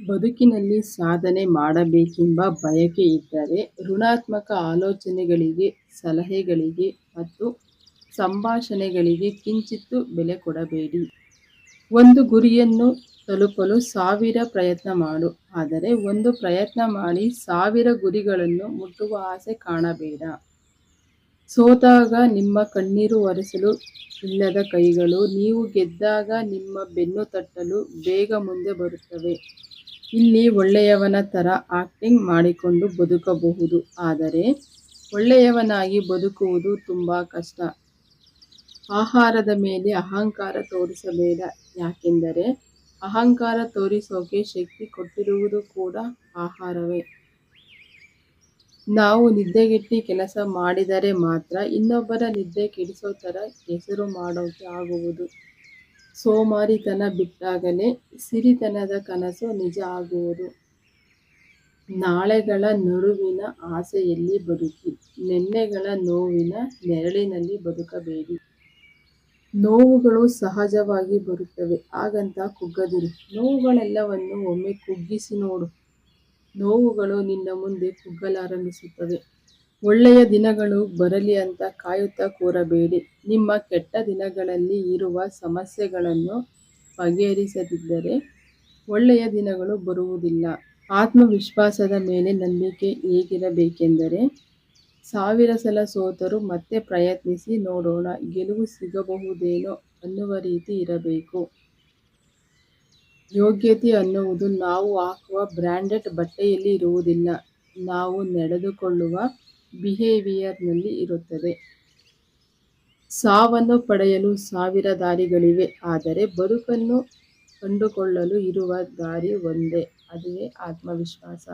ಬದುಕಿನಲ್ಲಿ ಸಾಧನೆ ಮಾಡಬೇಕೆಂಬ ಬಯಕೆ ಇದ್ದರೆ ಋಣಾತ್ಮಕ ಆಲೋಚನೆಗಳಿಗೆ, ಸಲಹೆಗಳಿಗೆ ಮತ್ತು ಸಂಭಾಷಣೆಗಳಿಗೆ ಕಿಂಚಿತ್ತೂ ಬೆಲೆ ಕೊಡಬೇಡಿ. ಒಂದು ಗುರಿಯನ್ನು ತಲುಪಲು 1000 ಪ್ರಯತ್ನ ಮಾಡು, ಆದರೆ ಒಂದು ಪ್ರಯತ್ನ ಮಾಡಿ 1000 ಗುರಿಗಳನ್ನು ಮುಟ್ಟುವ ಆಸೆ ಕಾಣಬೇಡ. ಸೋತಾಗ ನಿಮ್ಮ ಕಣ್ಣೀರು ಒರೆಸಲು ಇಲ್ಲದ ಕೈಗಳು ನೀವು ಗೆದ್ದಾಗ ನಿಮ್ಮ ಬೆನ್ನು ತಟ್ಟಲು ಬೇಗ ಮುಂದೆ ಬರುತ್ತವೆ. ಇಲ್ಲಿ ಒಳ್ಳೆಯವನ ಥರ ಆಕ್ಟಿಂಗ್ ಮಾಡಿಕೊಂಡು ಬದುಕಬಹುದು, ಆದರೆ ಒಳ್ಳೆಯವನಾಗಿ ಬದುಕುವುದು ತುಂಬಾ ಕಷ್ಟ. ಆಹಾರದ ಮೇಲೆ ಅಹಂಕಾರ ತೋರಿಸಬೇಡ, ಯಾಕೆಂದರೆ ಅಹಂಕಾರ ತೋರಿಸೋಕೆ ಶಕ್ತಿ ಕೊಟ್ಟಿರುವುದು ಕೂಡ ಆಹಾರವೇ. ನಾವು ನಿದ್ದೆಗೆಟ್ಟು ಕೆಲಸ ಮಾಡಿದರೆ ಮಾತ್ರ ಇನ್ನೊಬ್ಬರ ನಿದ್ದೆ ಕೆಡಿಸೋ ಥರ ಹೆಸರು ಮಾಡೋಕೆ ಆಗುವುದು. ಸೋಮಾರಿತನ ಬಿಟ್ಟಾಗಲೇ ಸಿರಿತನದ ಕನಸು ನಿಜ ಆಗುವುದು. ನಾಳೆಗಳ ನಡುವಿನ ಆಸೆಯಲ್ಲಿ ಬದುಕಿ, ನೆನ್ನೆಗಳ ನೋವಿನ ನೆರಳಿನಲ್ಲಿ ಬದುಕಬೇಡಿ. ನೋವುಗಳು ಸಹಜವಾಗಿ ಬರುತ್ತವೆ, ಹಾಗಂತ ಕುಗ್ಗದಿರು. ನೋವುಗಳೆಲ್ಲವನ್ನೂ ಒಮ್ಮೆ ಕುಗ್ಗಿಸಿ ನೋಡು. ನೋವುಗಳು ನಿನ್ನ ಮುಂದೆ ಕುಗ್ಗಲಾರಂಭಿಸುತ್ತವೆ. ಒಳ್ಳೆಯ ದಿನಗಳು ಬರಲಿ ಅಂತ ಕಾಯುತ್ತಾ ಕೂರಬೇಡಿ. ನಿಮ್ಮ ಕೆಟ್ಟ ದಿನಗಳಲ್ಲಿ ಇರುವ ಸಮಸ್ಯೆಗಳನ್ನು ಬಗೆಹರಿಸದಿದ್ದರೆ ಒಳ್ಳೆಯ ದಿನಗಳು ಬರುವುದಿಲ್ಲ. ಆತ್ಮವಿಶ್ವಾಸದ ಮೇಲೆ ನಂಬಿಕೆ ಹೇಗಿರಬೇಕೆಂದರೆ 1000 ಸಲ ಸೋತರೂ ಮತ್ತೆ ಪ್ರಯತ್ನಿಸಿ ನೋಡೋಣ, ಗೆಲುವು ಸಿಗಬಹುದೇನೋ ಅನ್ನುವ ರೀತಿ ಇರಬೇಕು. ಯೋಗ್ಯತೆ ಅನ್ನುವುದು ನಾವು ಹಾಕುವ ಬ್ರ್ಯಾಂಡೆಡ್ ಬಟ್ಟೆಯಲ್ಲಿ ಇರುವುದಿಲ್ಲ, ನಾವು ನಡೆದುಕೊಳ್ಳುವ ಬಿಹೇವಿಯರ್ನಲ್ಲಿ ಇರುತ್ತದೆ. ಸಾವನ್ನು ಪಡೆಯಲು 1000 ದಾರಿಗಳಿವೆ, ಆದರೆ ಬದುಕನ್ನು ಕಂಡುಕೊಳ್ಳಲು ಇರುವ ದಾರಿ ಒಂದೇ, ಅದುವೇ ಆತ್ಮವಿಶ್ವಾಸ.